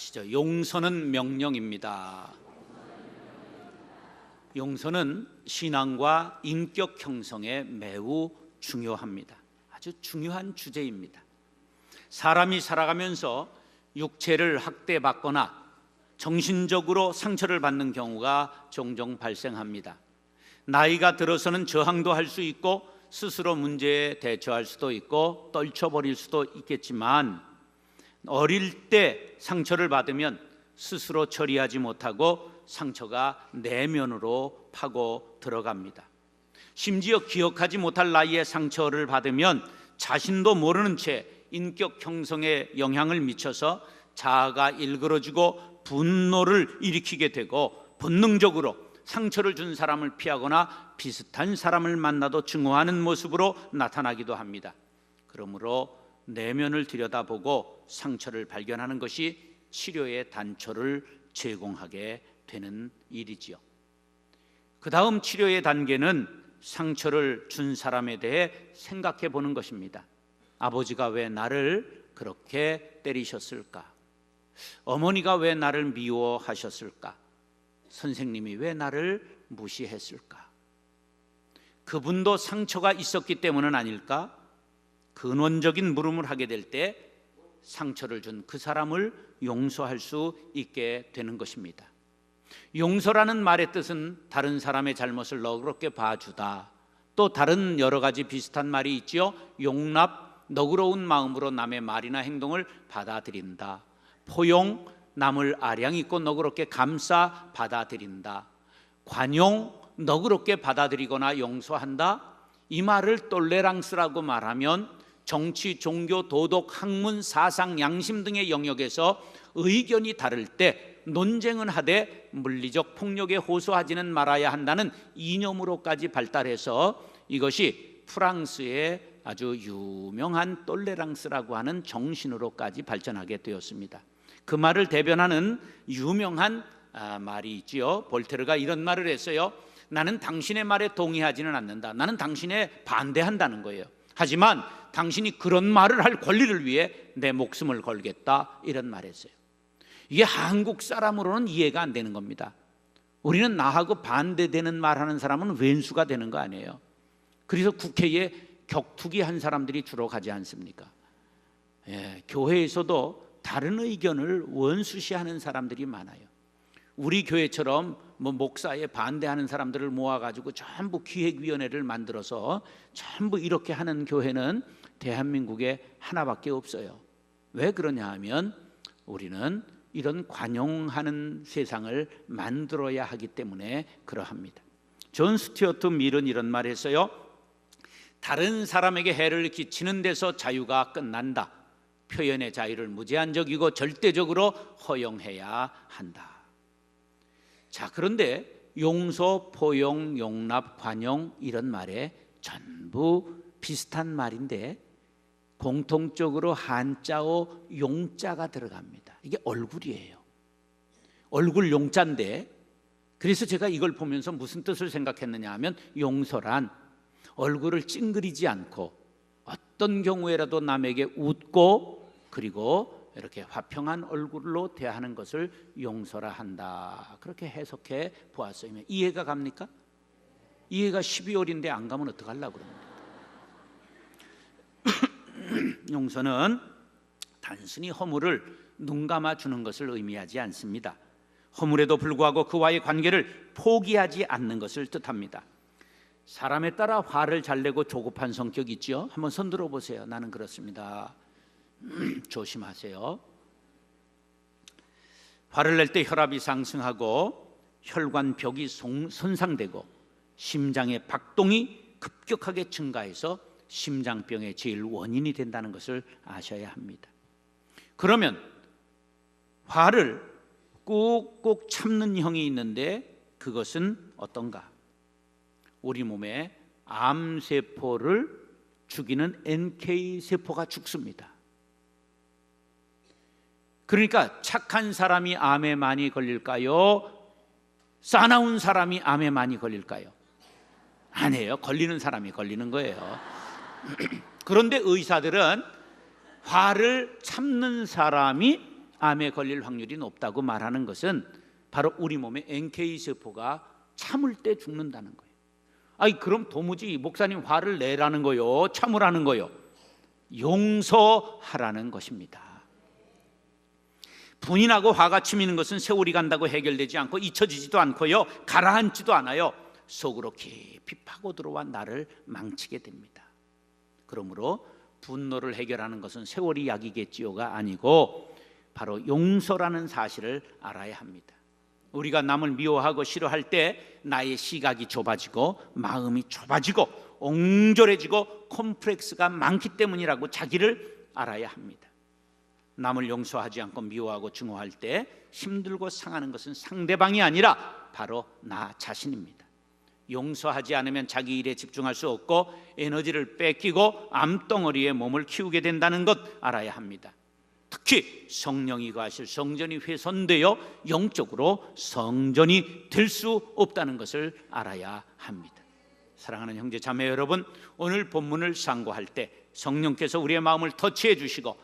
아시죠? 용서는 명령입니다. 용서는 신앙과 인격 형성에 매우 중요합니다. 아주 중요한 주제입니다. 사람이 살아가면서 육체를 학대받거나 정신적으로 상처를 받는 경우가 종종 발생합니다. 나이가 들어서는 저항도 할 수 있고 스스로 문제에 대처할 수도 있고 떨쳐버릴 수도 있겠지만, 어릴 때 상처를 받으면 스스로 처리하지 못하고 상처가 내면으로 파고 들어갑니다. 심지어 기억하지 못할 나이에 상처를 받으면 자신도 모르는 채 인격 형성에 영향을 미쳐서 자아가 일그러지고 분노를 일으키게 되고, 본능적으로 상처를 준 사람을 피하거나 비슷한 사람을 만나도 증오하는 모습으로 나타나기도 합니다. 그러므로 내면을 들여다보고 상처를 발견하는 것이 치료의 단초를 제공하게 되는 일이지요. 그 다음 치료의 단계는 상처를 준 사람에 대해 생각해 보는 것입니다. 아버지가 왜 나를 그렇게 때리셨을까? 어머니가 왜 나를 미워하셨을까? 선생님이 왜 나를 무시했을까? 그분도 상처가 있었기 때문은 아닐까? 근원적인 물음을 하게 될 때 상처를 준 그 사람을 용서할 수 있게 되는 것입니다. 용서라는 말의 뜻은 다른 사람의 잘못을 너그럽게 봐주다, 또 다른 여러 가지 비슷한 말이 있지요. 용납, 너그러운 마음으로 남의 말이나 행동을 받아들인다. 포용, 남을 아량 있고 너그럽게 감싸 받아들인다. 관용, 너그럽게 받아들이거나 용서한다. 이 말을 똘레랑스라고 말하면 정치, 종교, 도덕, 학문, 사상, 양심 등의 영역에서 의견이 다를 때 논쟁은 하되 물리적 폭력에 호소하지는 말아야 한다는 이념으로까지 발달해서 이것이 프랑스의 아주 유명한 똘레랑스라고 하는 정신으로까지 발전하게 되었습니다. 그 말을 대변하는 유명한 말이 있지요. 볼테르가 이런 말을 했어요. 나는 당신의 말에 동의하지는 않는다. 나는 당신에 반대한다는 거예요. 하지만 당신이 그런 말을 할 권리를 위해 내 목숨을 걸겠다, 이런 말했어요. 이게 한국 사람으로는 이해가 안 되는 겁니다. 우리는 나하고 반대되는 말하는 사람은 왼수가 되는 거 아니에요. 그래서 국회에 격투기 한 사람들이 주로 가지 않습니까? 교회에서도 다른 의견을 원수시하는 사람들이 많아요. 우리 교회처럼 목사에 반대하는 사람들을 모아가지고 전부 기획위원회를 만들어서 전부 이렇게 하는 교회는 대한민국에 하나밖에 없어요. 왜 그러냐 하면 우리는 이런 관용하는 세상을 만들어야 하기 때문에 그러합니다. 존 스튜어트 밀은 이런 말을 했어요. 다른 사람에게 해를 끼치는 데서 자유가 끝난다. 표현의 자유를 무제한적이고 절대적으로 허용해야 한다. 자, 그런데 용서, 포용, 용납, 관용 이런 말에 전부 비슷한 말인데 공통적으로 한자어 용자가 들어갑니다. 이게 얼굴이에요. 얼굴 용자인데, 그래서 제가 이걸 보면서 무슨 뜻을 생각했느냐 하면, 용서란 얼굴을 찡그리지 않고 어떤 경우에라도 남에게 웃고 그리고 이렇게 화평한 얼굴로 대하는 것을 용서라 한다, 그렇게 해석해 보았어요. 이해가 갑니까? 이해가 12월인데 안 가면 어떡하려고 그럽니까? 용서는 단순히 허물을 눈 감아주는 것을 의미하지 않습니다. 허물에도 불구하고 그와의 관계를 포기하지 않는 것을 뜻합니다. 사람에 따라 화를 잘 내고 조급한 성격이 있죠. 한번 손 들어보세요. 나는 그렇습니다. 조심하세요. 화를 낼 때 혈압이 상승하고 혈관벽이 손상되고 심장의 박동이 급격하게 증가해서 심장병의 제일 원인이 된다는 것을 아셔야 합니다. 그러면 화를 꾹꾹 참는 형이 있는데 그것은 어떤가? 우리 몸에 암세포를 죽이는 NK세포가 죽습니다. 그러니까 착한 사람이 암에 많이 걸릴까요? 싸나운 사람이 암에 많이 걸릴까요? 아니에요. 걸리는 사람이 걸리는 거예요. 그런데 의사들은 화를 참는 사람이 암에 걸릴 확률이 높다고 말하는 것은 바로 우리 몸의 NK세포가 참을 때 죽는다는 거예요. 아니 그럼 도무지 목사님 화를 내라는 거요, 참으라는 거요? 용서하라는 것입니다. 분이 나고 화가 치미는 것은 세월이 간다고 해결되지 않고 잊혀지지도 않고요, 가라앉지도 않아요. 속으로 깊이 파고 들어와 나를 망치게 됩니다. 그러므로 분노를 해결하는 것은 세월이 약이겠지요가 아니고 바로 용서라는 사실을 알아야 합니다. 우리가 남을 미워하고 싫어할 때 나의 시각이 좁아지고 마음이 좁아지고 옹졸해지고 콤플렉스가 많기 때문이라고 자기를 알아야 합니다. 남을 용서하지 않고 미워하고 증오할 때 힘들고 상하는 것은 상대방이 아니라 바로 나 자신입니다. 용서하지 않으면 자기 일에 집중할 수 없고 에너지를 뺏기고 암덩어리에 몸을 키우게 된다는 것 알아야 합니다. 특히 성령이 거하실 성전이 훼손되어 영적으로 성전이 될 수 없다는 것을 알아야 합니다. 사랑하는 형제 자매 여러분, 오늘 본문을 상고할 때 성령께서 우리의 마음을 터치해 주시고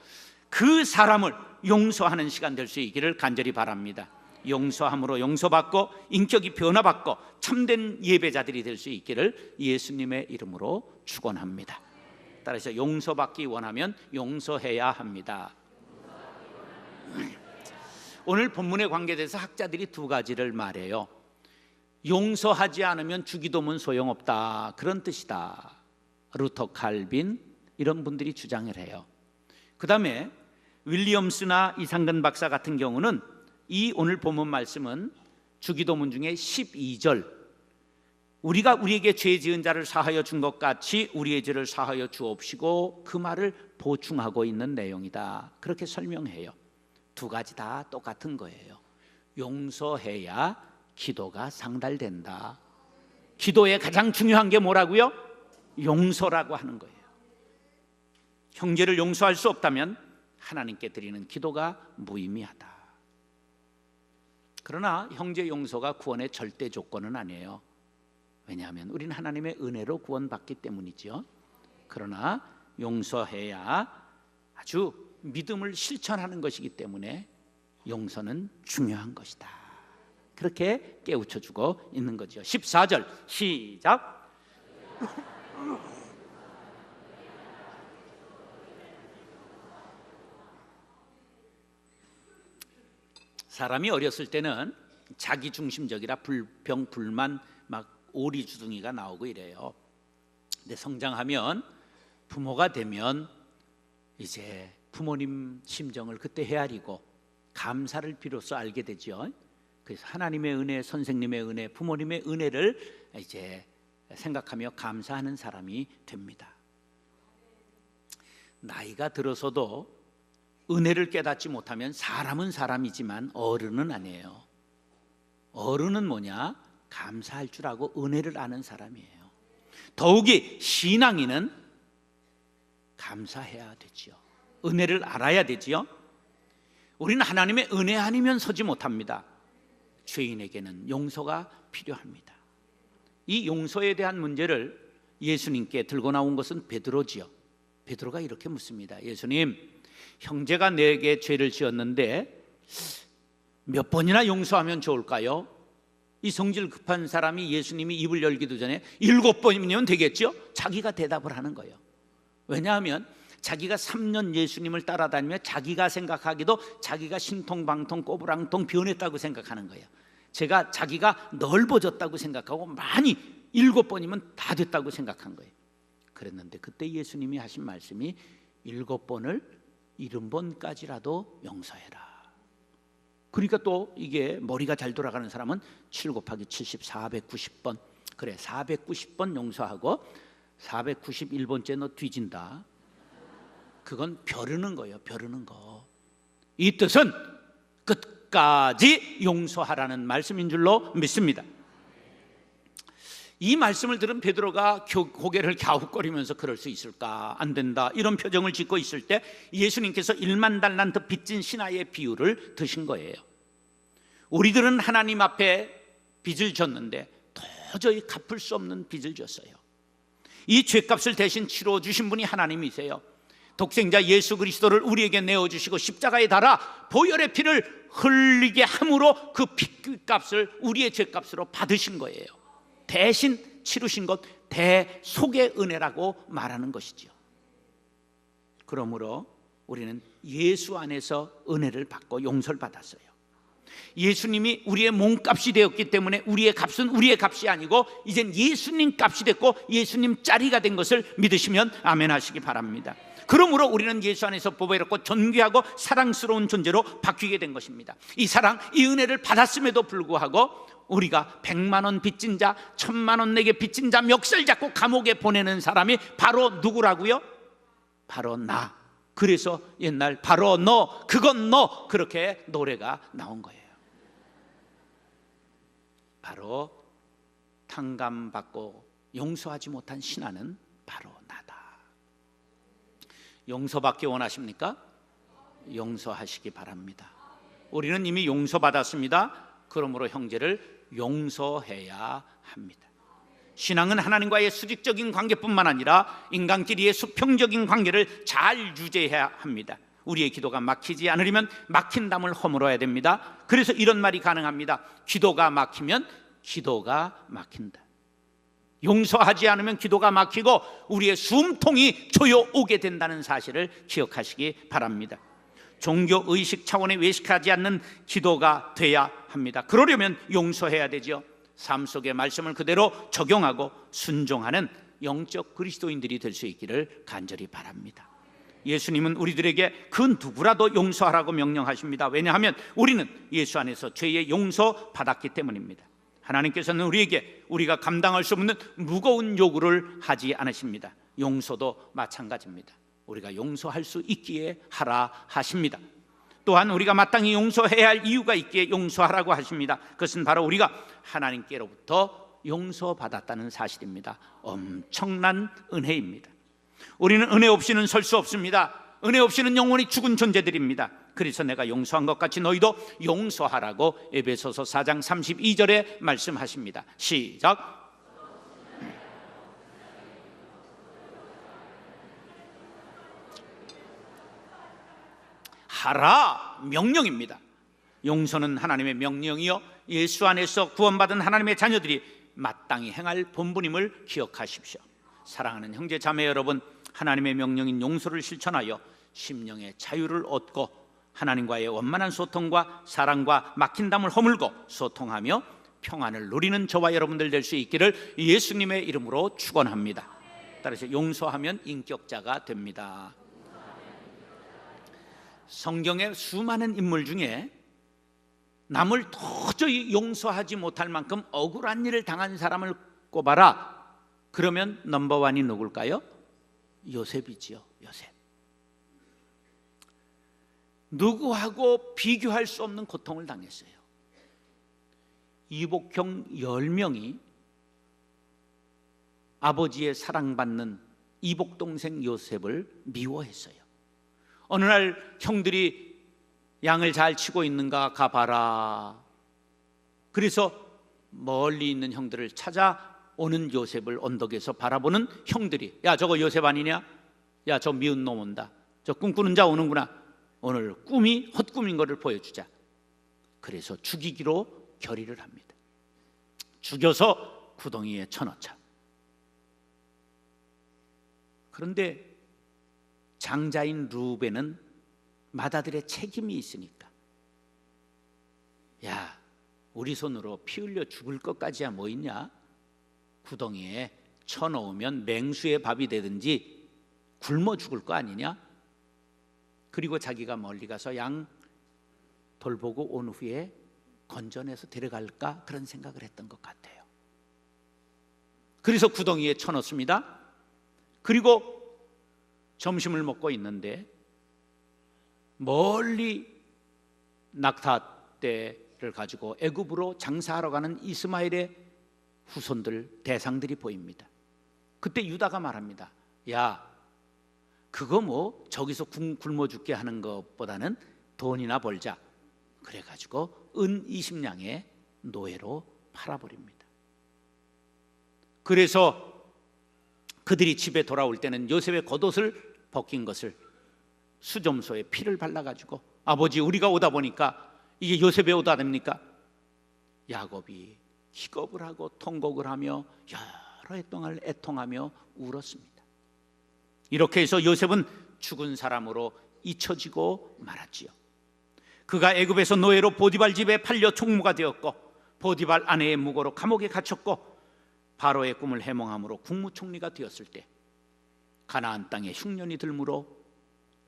그 사람을 용서하는 시간 될 수 있기를 간절히 바랍니다. 용서함으로 용서받고 인격이 변화받고 참된 예배자들이 될 수 있기를 예수님의 이름으로 축원합니다. 따라서 용서받기 원하면 용서해야 합니다. 오늘 본문에 관계돼서 학자들이 두 가지를 말해요. 용서하지 않으면 주기도문 소용없다, 그런 뜻이다. 루터 칼빈 이런 분들이 주장을 해요. 그 다음에 윌리엄스나 이상근 박사 같은 경우는 이 오늘 본문 말씀은 주기도문 중에 12절, 우리가 우리에게 죄 지은 자를 사하여 준 것 같이 우리의 죄를 사하여 주옵시고, 그 말을 보충하고 있는 내용이다, 그렇게 설명해요. 두 가지 다 똑같은 거예요. 용서해야 기도가 상달된다. 기도의 가장 중요한 게 뭐라고요? 용서라고 하는 거예요. 형제를 용서할 수 없다면 하나님께 드리는 기도가 무의미하다. 그러나 형제 용서가 구원의 절대 조건은 아니에요. 왜냐하면 우리는 하나님의 은혜로 구원받기 때문이죠. 그러나 용서해야 아주 믿음을 실천하는 것이기 때문에 용서는 중요한 것이다, 그렇게 깨우쳐주고 있는 거죠. 14절 시작. 사람이 어렸을 때는 자기중심적이라 불평, 불만, 막 오리주둥이가 나오고 이래요. 근데 성장하면, 부모가 되면 이제 부모님 심정을 그때 헤아리고 감사를 비로소 알게 되죠. 그래서 하나님의 은혜, 선생님의 은혜, 부모님의 은혜를 이제 생각하며 감사하는 사람이 됩니다. 나이가 들어서도 은혜를 깨닫지 못하면 사람은 사람이지만 어른은 아니에요. 어른은 뭐냐? 감사할 줄 알고 은혜를 아는 사람이에요. 더욱이 신앙인은 감사해야 되지요. 은혜를 알아야 되지요. 우리는 하나님의 은혜 아니면 서지 못합니다. 죄인에게는 용서가 필요합니다. 이 용서에 대한 문제를 예수님께 들고 나온 것은 베드로지요. 베드로가 이렇게 묻습니다. 예수님, 형제가 내게 죄를 지었는데 몇 번이나 용서하면 좋을까요? 이 성질 급한 사람이 예수님이 입을 열기도 전에 7번이면 되겠죠? 자기가 대답을 하는 거예요. 왜냐하면 자기가 3년 예수님을 따라다니며 자기가 생각하기도 자기가 신통방통 꼬부랑통 변했다고 생각하는 거예요. 자기가 넓어졌다고 생각하고 많이 7번이면 다 됐다고 생각한 거예요. 그랬는데 그때 예수님이 하신 말씀이 7번을 70번까지라도 용서해라. 그러니까 또 이게 머리가 잘 돌아가는 사람은 7 곱하기 70, 490번. 그래, 490번 용서하고 491번째 너 뒤진다. 그건 벼르는 거예요. 벼르는 거. 이 뜻은 끝까지 용서하라는 말씀인 줄로 믿습니다. 이 말씀을 들은 베드로가 고개를 갸웃거리면서 그럴 수 있을까? 안 된다, 이런 표정을 짓고 있을 때 예수님께서 1만 달란트 빚진 신하의 비유를 드신 거예요. 우리들은 하나님 앞에 빚을 졌는데 도저히 갚을 수 없는 빚을 졌어요. 이 죄값을 대신 치러 주신 분이 하나님이세요. 독생자 예수 그리스도를 우리에게 내어주시고 십자가에 달아 보혈의 피를 흘리게 함으로 그 피값을 우리의 죄값으로 받으신 거예요. 대신 치르신 것, 대속의 은혜라고 말하는 것이지요. 그러므로 우리는 예수 안에서 은혜를 받고 용서를 받았어요. 예수님이 우리의 몸값이 되었기 때문에 우리의 값은 우리의 값이 아니고 이젠 예수님 값이 됐고 예수님 짜리가 된 것을 믿으시면 아멘 하시기 바랍니다. 그러므로 우리는 예수 안에서 보배롭고 존귀하고 사랑스러운 존재로 바뀌게 된 것입니다. 이 사랑, 이 은혜를 받았음에도 불구하고 우리가 100만 원 빚진 자, 1000만 원 내게 빚진 자 멱살 잡고 감옥에 보내는 사람이 바로 누구라고요? 바로 나. 그래서 옛날 바로 너, 그건 너, 그렇게 노래가 나온 거예요. 바로 탕감받고 용서하지 못한 신하는 바로 나다. 용서받기 원하십니까? 용서하시기 바랍니다. 우리는 이미 용서받았습니다. 그러므로 형제를 용서해야 합니다. 신앙은 하나님과의 수직적인 관계뿐만 아니라 인간끼리의 수평적인 관계를 잘 유지해야 합니다. 우리의 기도가 막히지 않으려면 막힌 담을 허물어야 됩니다. 그래서 이런 말이 가능합니다. 기도가 막히면 기도가 막힌다. 용서하지 않으면 기도가 막히고 우리의 숨통이 조여 오게 된다는 사실을 기억하시기 바랍니다. 종교 의식 차원에 외식하지 않는 기도가 돼야 합니다. 그러려면 용서해야 되죠. 삶 속의 말씀을 그대로 적용하고 순종하는 영적 그리스도인들이 될 수 있기를 간절히 바랍니다. 예수님은 우리들에게 그 누구라도 용서하라고 명령하십니다. 왜냐하면 우리는 예수 안에서 죄의 용서 받았기 때문입니다. 하나님께서는 우리에게 우리가 감당할 수 없는 무거운 요구를 하지 않으십니다. 용서도 마찬가지입니다. 우리가 용서할 수 있기에 하라 하십니다. 또한 우리가 마땅히 용서해야 할 이유가 있기에 용서하라고 하십니다. 그것은 바로 우리가 하나님께로부터 용서받았다는 사실입니다. 엄청난 은혜입니다. 우리는 은혜 없이는 설 수 없습니다. 은혜 없이는 영원히 죽은 존재들입니다. 그래서 내가 용서한 것 같이 너희도 용서하라고 에베소서 4장 32절에 말씀하십니다. 시작. 하라 명령입니다. 용서는 하나님의 명령이요 예수 안에서 구원받은 하나님의 자녀들이 마땅히 행할 본분임을 기억하십시오. 사랑하는 형제 자매 여러분, 하나님의 명령인 용서를 실천하여 심령의 자유를 얻고 하나님과의 원만한 소통과 사랑과 막힌 담을 허물고 소통하며 평안을 누리는 저와 여러분들 될 수 있기를 예수님의 이름으로 축원합니다. 따라서 용서하면 인격자가 됩니다. 성경의 수많은 인물 중에 남을 도저히 용서하지 못할 만큼 억울한 일을 당한 사람을 꼽아라. 그러면 넘버원이 누굴까요? 요셉이지요. 요셉. 누구하고 비교할 수 없는 고통을 당했어요. 이복형 10명이 아버지의 사랑받는 이복동생 요셉을 미워했어요. 어느 날 형들이 양을 잘 치고 있는가 가봐라. 그래서 멀리 있는 형들을 찾아오는 요셉을 언덕에서 바라보는 형들이, 야 저거 요셉 아니냐? 야 저 미운 놈 온다. 저 꿈꾸는 자 오는구나. 오늘 꿈이 헛꿈인 것을 보여주자. 그래서 죽이기로 결의를 합니다. 죽여서 구덩이에 쳐넣자. 그런데 장자인 루벤은 맏아들의 책임이 있으니까, 야 우리 손으로 피 흘려 죽을 것까지야 뭐 있냐? 구덩이에 쳐넣으면 맹수의 밥이 되든지 굶어 죽을 거 아니냐? 그리고 자기가 멀리 가서 양 돌보고 온 후에 건져내서 데려갈까 그런 생각을 했던 것 같아요. 그래서 구덩이에 쳐넣습니다. 그리고 점심을 먹고 있는데 멀리 낙타떼를 가지고 애굽으로 장사하러 가는 이스마엘의 후손들, 대상들이 보입니다. 그때 유다가 말합니다. 야 그거 뭐 저기서 굶어 죽게 하는 것보다는 돈이나 벌자. 그래가지고 은 20냥의 노예로 팔아버립니다. 그래서 그들이 집에 돌아올 때는 요셉의 겉옷을 벗긴 것을 수점소에 피를 발라가지고 아버지 우리가 오다 보니까 이게 요셉의 오다 됩니까? 야곱이 기겁을 하고 통곡을 하며 여러 해 동안 애통하며 울었습니다. 이렇게 해서 요셉은 죽은 사람으로 잊혀지고 말았지요. 그가 애굽에서 노예로 보디발 집에 팔려 총무가 되었고 보디발 아내의 무고로 감옥에 갇혔고 바로의 꿈을 해몽함으로 국무총리가 되었을 때 가나안 땅에 흉년이 들므로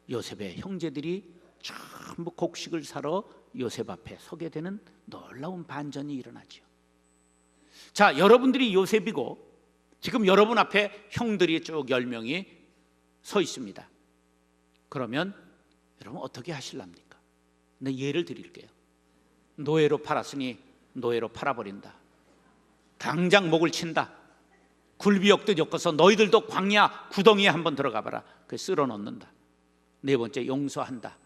요셉의 형제들이 전부 곡식을 사러 요셉 앞에 서게 되는 놀라운 반전이 일어나지요. 자, 여러분들이 요셉이고 지금 여러분 앞에 형들이 쭉 10명이 서 있습니다. 그러면 여러분 어떻게 하실랍니까? 네, 예를 드릴게요. 노예로 팔았으니 노예로 팔아버린다. 당장 목을 친다. 굴비역도 엮어서 너희들도 광야 구덩이에 한번 들어가 봐라. 그 쓸어 넣는다. 네 번째, 용서한다.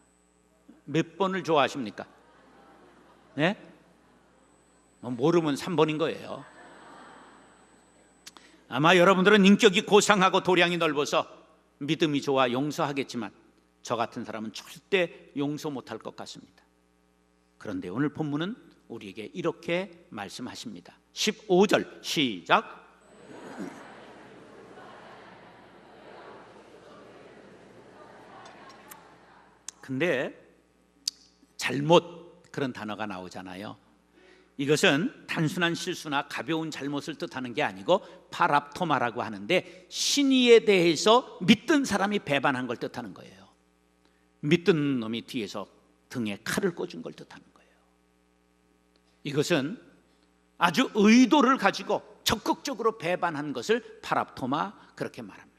몇 번을 좋아하십니까? 네? 모르면 3번인 거예요. 아마 여러분들은 인격이 고상하고 도량이 넓어서 믿음이 좋아 용서하겠지만 저 같은 사람은 절대 용서 못할 것 같습니다. 그런데 오늘 본문은 우리에게 이렇게 말씀하십니다. 15절 시작. 근데 잘못 그런 단어가 나오잖아요. 이것은 단순한 실수나 가벼운 잘못을 뜻하는 게 아니고 파랍토마라고 하는데 신의에 대해서 믿던 사람이 배반한 걸 뜻하는 거예요. 믿던 놈이 뒤에서 등에 칼을 꽂은 걸 뜻하는 거예요. 이것은 아주 의도를 가지고 적극적으로 배반한 것을 파랍토마 그렇게 말합니다.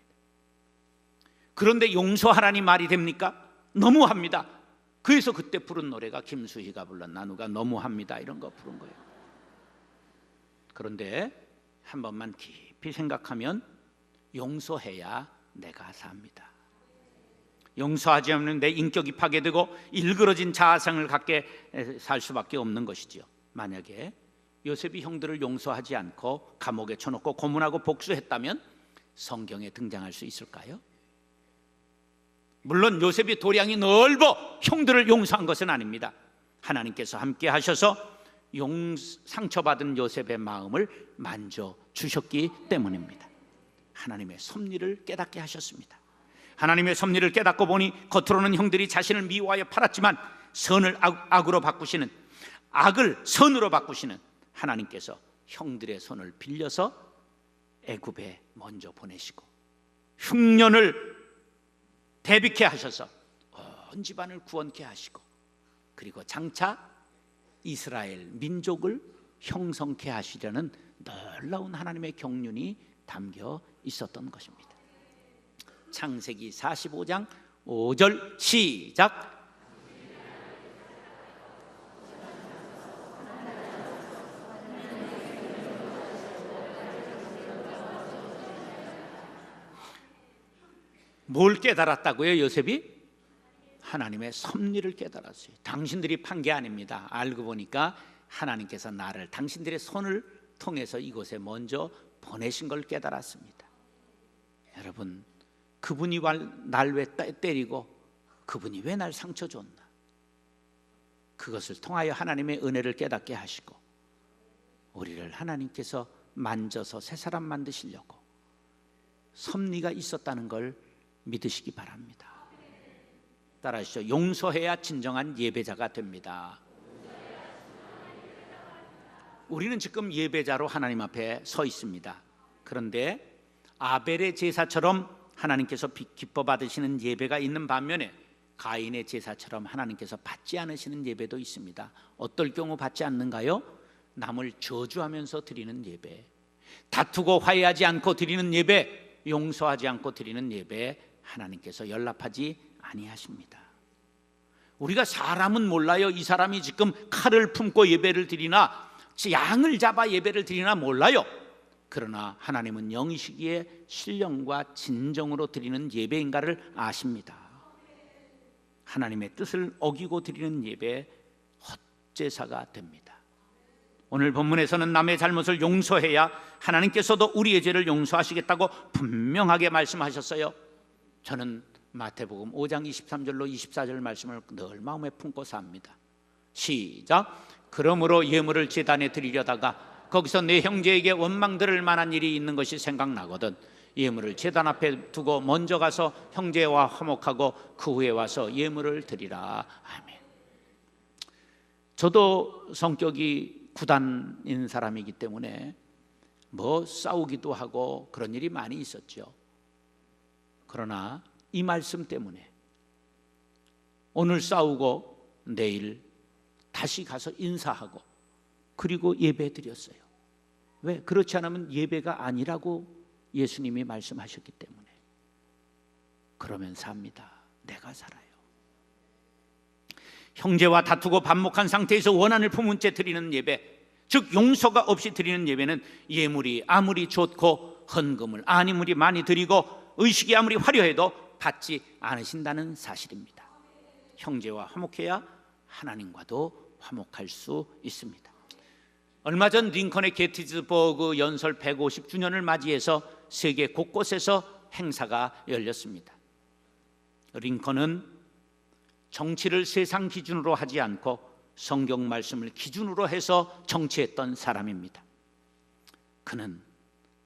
그런데 용서하라니 말이 됩니까? 너무합니다. 그래서 그때 부른 노래가 김수희가 불른 나누가 너무합니다 이런 거 부른 거예요. 그런데 한 번만 깊이 생각하면 용서해야 내가 삽니다. 용서하지 않으면 내 인격이 파괴되고 일그러진 자아상을 갖게 살 수밖에 없는 것이지요. 만약에 요셉이 형들을 용서하지 않고 감옥에 쳐놓고 고문하고 복수했다면 성경에 등장할 수 있을까요? 물론 요셉이 도량이 넓어 형들을 용서한 것은 아닙니다. 하나님께서 함께 하셔서 상처받은 요셉의 마음을 만져주셨기 때문입니다. 하나님의 섭리를 깨닫게 하셨습니다. 하나님의 섭리를 깨닫고 보니 겉으로는 형들이 자신을 미워하여 팔았지만 선을 악으로 바꾸시는, 악을 선으로 바꾸시는 하나님께서 형들의 손을 빌려서 애굽에 먼저 보내시고 흉년을 대비케 하셔서 온 집안을 구원케 하시고 그리고 장차 이스라엘 민족을 형성케 하시려는 놀라운 하나님의 경륜이 담겨 있었던 것입니다. 창세기 45장 5절 시작. 뭘 깨달았다고요? 요셉이 하나님의 섭리를 깨달았어요. 당신들이 판 게 아닙니다. 알고 보니까 하나님께서 나를 당신들의 손을 통해서 이곳에 먼저 보내신 걸 깨달았습니다. 여러분, 그분이 날 왜 때리고 그분이 왜 날 상처 줬나? 그것을 통하여 하나님의 은혜를 깨닫게 하시고 우리를 하나님께서 만져서 새 사람 만드시려고 섭리가 있었다는 걸 믿으시기 바랍니다. 따라하시죠. 용서해야 진정한 예배자가 됩니다. 우리는 지금 예배자로 하나님 앞에 서 있습니다. 그런데 아벨의 제사처럼 하나님께서 기뻐 받으시는 예배가 있는 반면에 가인의 제사처럼 하나님께서 받지 않으시는 예배도 있습니다. 어떨 경우 받지 않는가요? 남을 저주하면서 드리는 예배, 다투고 화해하지 않고 드리는 예배, 용서하지 않고 드리는 예배, 하나님께서 연락하지 아니하십니다. 우리가 사람은 몰라요. 이 사람이 지금 칼을 품고 예배를 드리나 양을 잡아 예배를 드리나 몰라요. 그러나 하나님은 영이시기에 신령과 진정으로 드리는 예배인가를 아십니다. 하나님의 뜻을 어기고 드리는 예배 헛제사가 됩니다. 오늘 본문에서는 남의 잘못을 용서해야 하나님께서도 우리의 죄를 용서하시겠다고 분명하게 말씀하셨어요. 저는 마태복음 5장 23절로 24절 말씀을 늘 마음에 품고 삽니다. 시작. 그러므로 예물을 제단에 드리려다가 거기서 내 형제에게 원망 들을 만한 일이 있는 것이 생각나거든 예물을 제단 앞에 두고 먼저 가서 형제와 화목하고 그 후에 와서 예물을 드리라. 아멘. 저도 성격이 구단인 사람이기 때문에 뭐 싸우기도 하고 그런 일이 많이 있었죠. 그러나 이 말씀 때문에 오늘 싸우고 내일 다시 가서 인사하고 그리고 예배 드렸어요. 왜? 그렇지 않으면 예배가 아니라고 예수님이 말씀하셨기 때문에. 그러면 삽니다. 내가 살아요. 형제와 다투고 반목한 상태에서 원한을 품은 채 드리는 예배, 즉 용서가 없이 드리는 예배는 예물이 아무리 좋고 헌금을 아무리 많이 드리고 의식이 아무리 화려해도 받지 않으신다는 사실입니다. 형제와 화목해야 하나님과도 화목할 수 있습니다. 얼마 전 링컨의 게티즈버그 연설 150주년을 맞이해서 세계 곳곳에서 행사가 열렸습니다. 링컨은 정치를 세상 기준으로 하지 않고 성경 말씀을 기준으로 해서 정치했던 사람입니다. 그는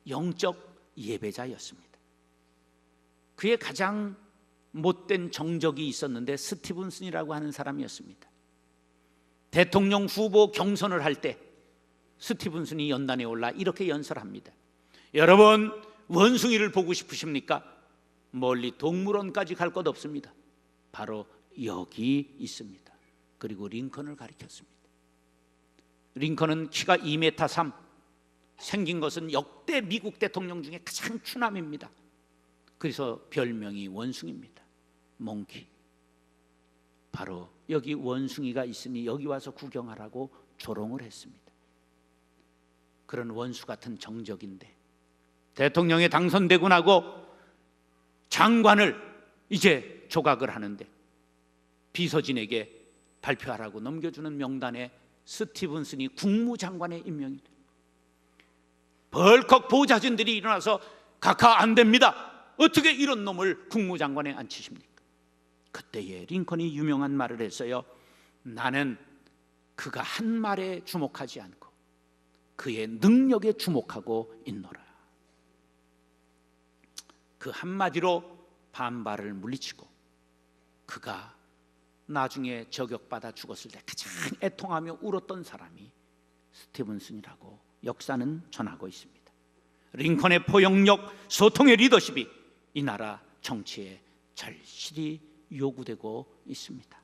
영적 예배자였습니다. 그의 가장 못된 정적이 있었는데 스티븐슨이라고 하는 사람이었습니다. 대통령 후보 경선을 할 때 스티븐슨이 연단에 올라 이렇게 연설합니다. 여러분, 원숭이를 보고 싶으십니까? 멀리 동물원까지 갈 것 없습니다. 바로 여기 있습니다. 그리고 링컨을 가리켰습니다. 링컨은 키가 2m 3, 생긴 것은 역대 미국 대통령 중에 가장 추남입니다. 그래서 별명이 원숭이입니다. 몽키. 바로 여기 원숭이가 있으니 여기 와서 구경하라고 조롱을 했습니다. 그런 원수 같은 정적인데 대통령에 당선되고 나고 장관을 이제 조각을 하는데 비서진에게 발표하라고 넘겨주는 명단에 스티븐슨이 국무장관에 임명이 돼요. 벌컥 보좌진들이 일어나서 각하 안 됩니다. 어떻게 이런 놈을 국무장관에 앉히십니까? 그때에 링컨이 유명한 말을 했어요. 나는 그가 한 말에 주목하지 않고 그의 능력에 주목하고 있노라. 그 한마디로 반발을 물리치고 그가 나중에 저격받아 죽었을 때 가장 애통하며 울었던 사람이 스티븐슨이라고 역사는 전하고 있습니다. 링컨의 포용력, 소통의 리더십이 이 나라 정치에 절실히 요구되고 있습니다.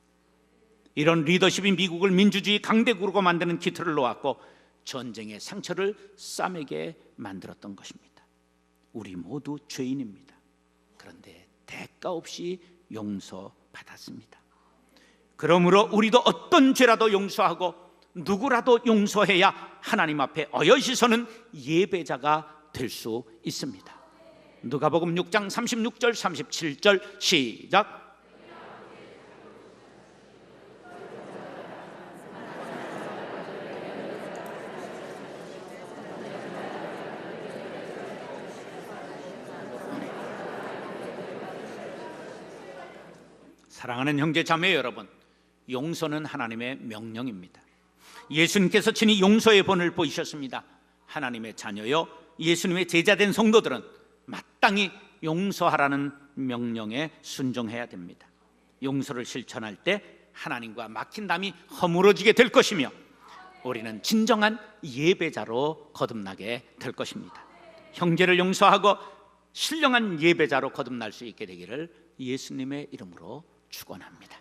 이런 리더십이 미국을 민주주의 강대국으로 만드는 기틀을 놓았고 전쟁의 상처를 싸매게 만들었던 것입니다. 우리 모두 죄인입니다. 그런데 대가 없이 용서받았습니다. 그러므로 우리도 어떤 죄라도 용서하고 누구라도 용서해야 하나님 앞에 어여시 서는 예배자가 될 수 있습니다. 누가복음 6장 36절 37절 시작. 사랑하는 형제 자매 여러분, 용서는 하나님의 명령입니다. 예수님께서 친히 용서의 본을 보이셨습니다. 하나님의 자녀여 예수님의 제자된 성도들은 마땅히 용서하라는 명령에 순종해야 됩니다. 용서를 실천할 때 하나님과 막힌 담이 허물어지게 될 것이며 우리는 진정한 예배자로 거듭나게 될 것입니다. 형제를 용서하고 신령한 예배자로 거듭날 수 있게 되기를 예수님의 이름으로 축원합니다.